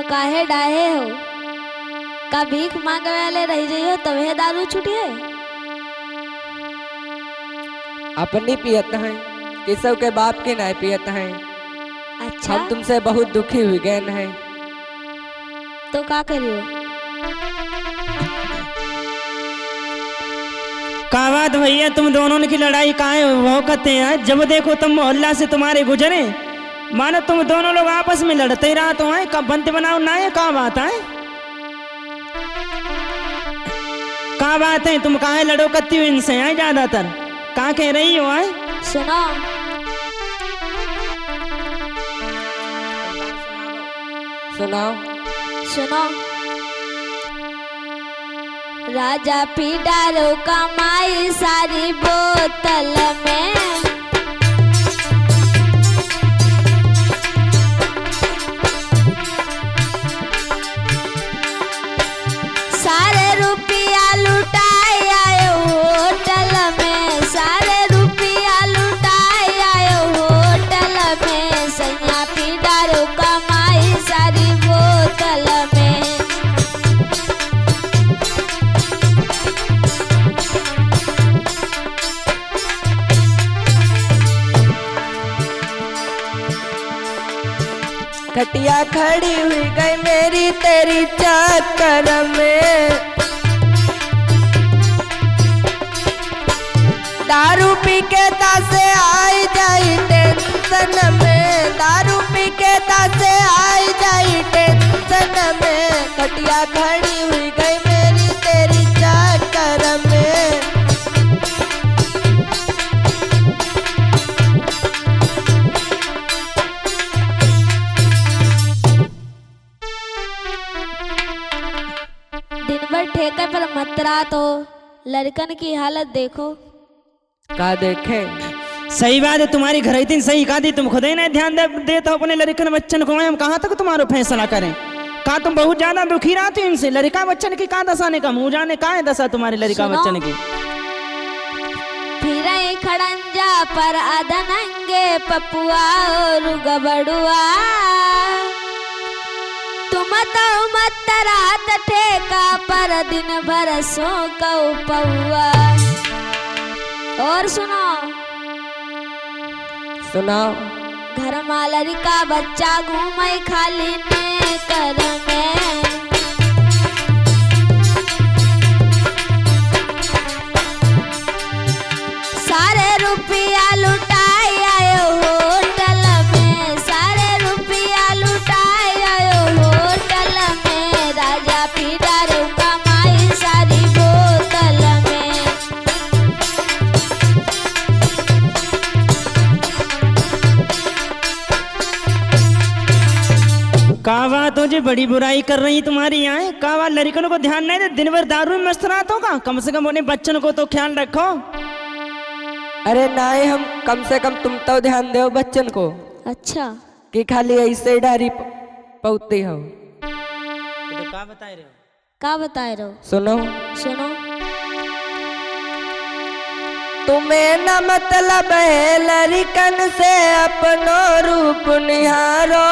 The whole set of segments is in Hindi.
काहे डाहे हो? का भीख मांगे वाले रह जाइयो तबे दारू छूटिए? अपनी पियत हैं, किसव के बाप के नहीं पियत हैं। अच्छा हम तुमसे बहुत दुखी हुई गए हैं। तो का करियो? का बात भैया, तुम दोनों की लड़ाई काहे वो करते हैं? जब देखो तुम मोहल्ला से तुम्हारे गुजरे, मानो तुम दोनों लोग आपस में लड़ते ही रहा तो है। कब बनते बनाओ ना है, का बात है? का बात है, तुम काहे लड़ो करती हो इनसे हैं? ज्यादातर का कह रही हो? है सुनो, सुनाओ। सुनो, राजा पी डारो कमाई सारी बोतल में, सारे रुपया लुटाए आयो होटल में, सारे रुपया लुटाए आयो होटल में, सैया पी डारो कमाई सारी बोतल में। खटिया खड़ी हुई गई मेरी तेरी चक्कर में, दारू पी के तासे आई जाई टेंशन में, दारू पी के तासे आई जाई टेंशन में, खटिया खड़ी हुई गई मेरी तेरी चक्कर में। दिन भर ठेके पर मत रहा तो लड़कन की हालत देखो। का देखें? सही बात है तुम्हारी, घर इतनी सही का दी, तुम खुद ही नहीं ध्यान देते हो अपने लड़कन बच्चन को। हम कहाँ तक तुम्हारा फैसला करें? का तुम बहुत ज्यादा दुखी रहती हो इनसे? लड़का बच्चन की का दशा ने का मुँह जाने का है दशा तुम्हारी लड़का बच्चन की। फिर खड़ंजा पर अदनंगे पपुआ और गबड़ुआ, तुम तो मत रात ठेका पर दिन भर सो कौ पौआ। और सुनो, सुनाओ। घर मालरी का बच्चा घूमे खाली ने कर में, सारे रुपया लुटाए आयो होटल में, सारे रुपया लुटाए आयो होटल में, राजा पी डारो कमाई सारी बोतल में। का बात हो जी, बड़ी बुराई कर रही तुम्हारी यहाँ? का बात, लड़कों को ध्यान नहीं दे? दिन भर दारू में मस्त रहते हो का? कम से कम उन्हें बच्चों को तो ख्याल रखो। अरे नहीं, हम कम से कम तुम तो ध्यान दो बच्चन को, अच्छा कि खाली ऐसे डारी पौती हो। तो का बताए रहे हो? का बताए रहो? सुनो। सुनो, तुम्हें न मतलब है लड़कन से अपनो रूप निहारो,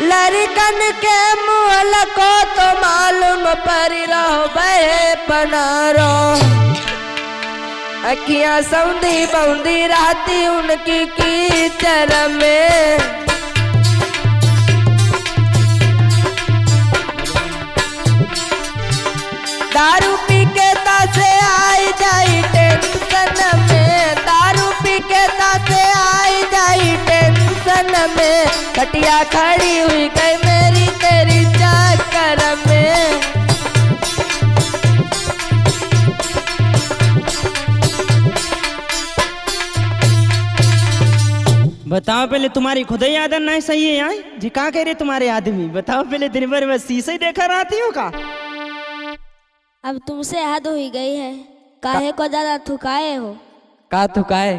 लड़कन के मुहल को तो मालूम पर रहो बहे पनारो, अखियां सौंधी बौंधी रहती उनकी कीचड़ में, दारू पी के तासे आई जाई टेंशन में, दारू पी के तासे आई जाई टेंशन में, खटिया खड़ी हुई गई मेरी तेरी चक्कर में। बताओ पहले, तुम्हारी खुद ही आदत नहीं सही है यहाँ जी? का कह रहे तुम्हारे आदमी? बताओ पहले, दिन भर बस शीशे ही देखा रहती हो का? अब तुमसे हद हुई गई है, काहे को ज्यादा थुकाए हो? का थुकाए?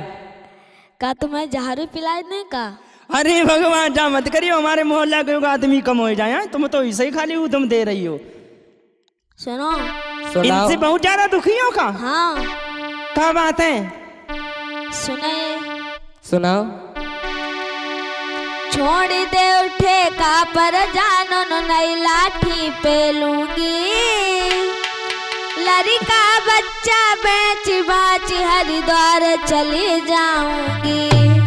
का तुम्हें झाड़ू पिलाए नहीं का? अरे भगवान, जा मत करियो, हमारे मोहल्ला के आदमी कम हो जाए। तुम तो ऐसे ही खाली उदम दे रही हो। सुनो, सुनाओ। इनसे बहुत ज्यादा दुखी हो का? हाँ क्या बात है? सुनाइए। सुनाओ। छोड़ दे उठे का पर जानो न नई लाठी पे लूंगी लड़का बच्चा बेच बाच हरिद्वार चली जाऊंगी।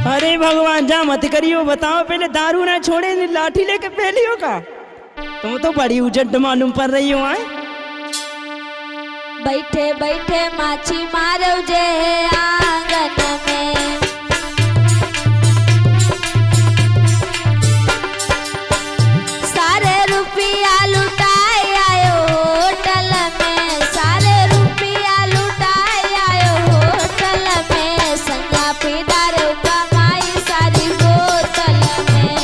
अरे भगवान जा मत करियो, बताओ पहले दारू ना छोड़े लाठी लेके पहलियो का। तुम तो बड़ी उजट मालूम पड़ रही हो। आए बैठे बैठे माछी मारो जे आंगन में सारे रुपया लुटाए आयो होटल में सारे रुपया लुटाए आयो होटल में संगा पिदारो कमाई सारी बोतल में।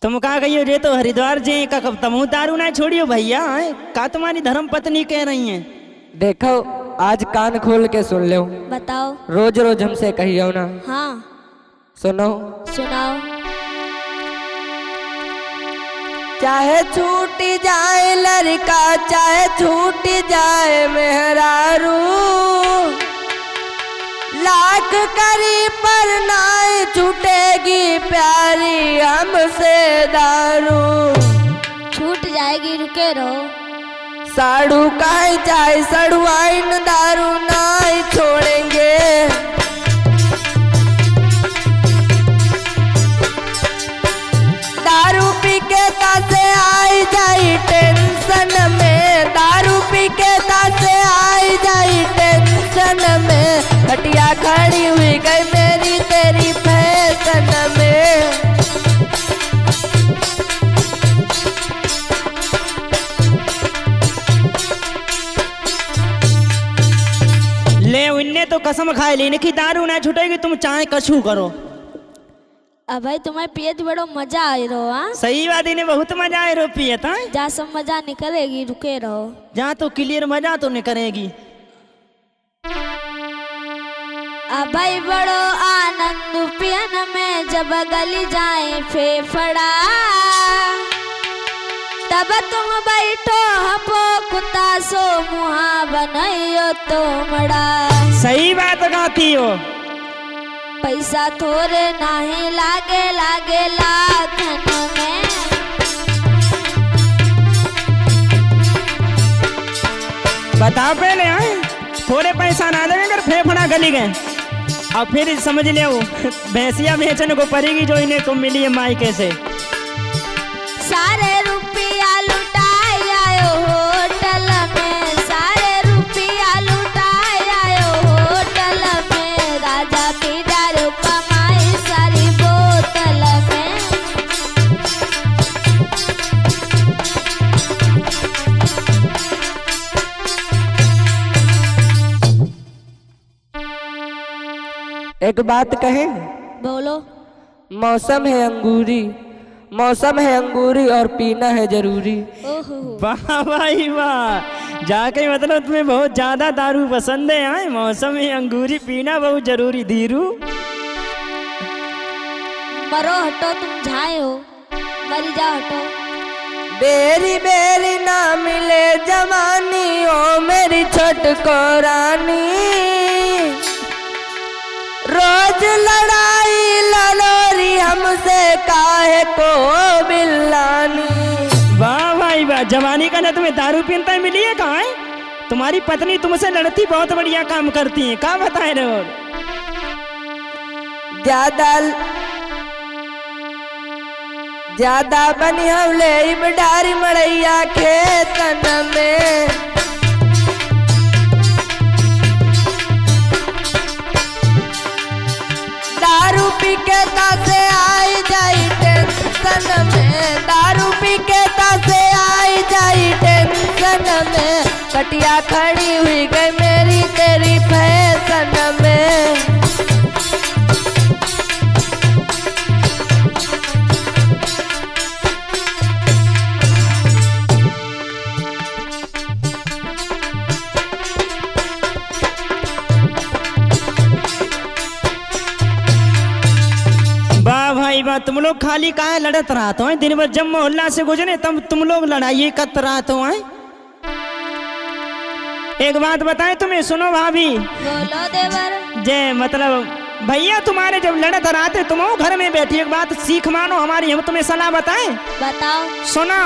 तुम कहा गई हो जे तो हरिद्वार जे का कब तमु दारू ना छोड़ियो भैया। आए का तुम्हारी धर्म पत्नी कह रही हैं। देखो आज कान खोल के सुन लो, बताओ। रोज रोज हमसे कहियो ना। हाँ सुनो सुनाओ। चाहे छूट जाए लड़का चाहे छूट जाए मेहरारू लाख करी पर नाई छूटेगी प्यारी हमसे दारू। छूट जाएगी रुके रहो। साड़ू काहे चाहे सड़ुआइन दारू नाई छोड़ेंगे। दारू पी के तासे आई जाई टेंशन में दारू पी के तासे आई जाई टेंशन में खटिया खड़ी हुई गई मेरी तेरी फैशन में। ले उन्ने तो कसम खाए लेने की दारू ना छूटेगी तुम चाहे कछु करो। अब भाई तुम्हें पियत बड़ो मजा आ रहो। हाँ सही बात इन्हें बहुत मजा आए रो पिए था। जा सब मजा निकलेगी रुके रहो। जहाँ तो क्लियर मजा तो नहीं करेगी। अब भाई बड़ो आनंद पियन में जब गली जाए फेफड़ा तब तुम बैठो हपो कुत्ता सो मुहा बनाइयो तुमड़ा। सही बात गाती हो। पैसा थोड़े नहीं लागे लागे लाखन में। बताओ पहले। आए थोड़े पैसा ना देंगे अगर फेफड़ा गली गए और फिर समझ ले भैंसिया बेचने को पड़ेगी जो इन्हें को मिली है मायके से। सारे रुपया लुटाए आयो होटल में सारे रुपया लुटाए आयो होटल में राजा की दारू कमाई सारी बोतल में। एक बात कहें। बोलो। मौसम है अंगूरी मौसम है अंगूरी और पीना है जरूरी। ओहो वाह भाई वाह जाके मतलब तुम्हें बहुत ज्यादा दारू पसंद है। आए मौसम में अंगूरी पीना बहुत जरूरी। धीरू मरो हटो तुम झाए हो मरी जाओ हटो। बेरी बेरी ना मिले जवानी ओ मेरी छोटको रानी रोज लड़ाई ललोरी हमसे काहे को बिल्लानी। वाह भाई वाह जवानी का ना तुम्हें दारू पीनता मिली है। कहाँ है तुम्हारी पत्नी तुमसे लड़ती बहुत बढ़िया काम करती है। कहाँ बताए रहे हो। ज्यादा बनी हवले बडारी मड़ैया खेतन में। दारू पी के तासे आई जाई टेंशन में दारू पी के तासे आई जाई टेंशन में कटिया खड़ी हुई गई मेरी तेरी फैशन में। भाई वाह तुम लोग खाली काहे लड़त रहते हो? दिन भर जब मोहल्ला से गुजरे तब तुम लोग लड़ाई करत रहते हो। एक बात बताएं तुम्हें, सुनो भाभी। बोलो देवर। जे मतलब भैया तुम्हारे जब लड़त रहते तुम घर में बैठी, एक बात सीख मानो हमारी, हम तुम्हें सलाह बताएं। बताओ। सुनो,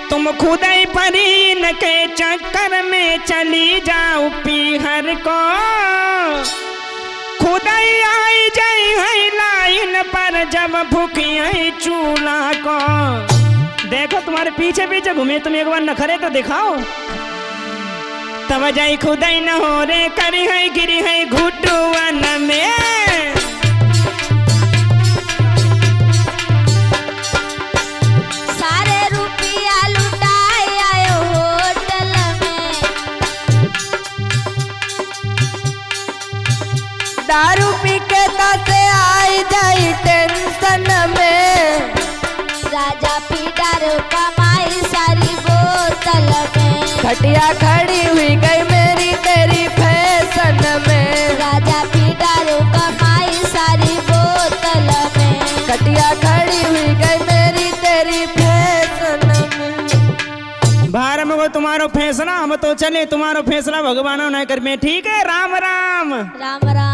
तुम खुद ही परीन के चक्कर में चली जाओ पीहर को, खुद ही आई जाई है लाइन पर जब भूखी है चूल्हा को। देखो तुम्हारे पीछे पीछे घूमे, तुम एक बार नखरे तो दिखाओ। तब जाई खुद ही न हो रे करी है गिरी है घुटुअन में। सारे रुपया लुटाए आयो होटल में, दारू पी के तासे आई जाई टेंशन में, राजा पीटर कमाई सारी बोतल में, खटिया खड़ी हुई गई मेरी तेरी फैशन में, राजा पीटर कमाई सारी बोतल में, खटिया खड़ी हुई गई मेरी तेरी फैशन में। बाहर में वो तुम्हारो फैसला, हम तो चले तुम्हारो फैसला भगवान न कर में। ठीक है, राम राम। राम राम।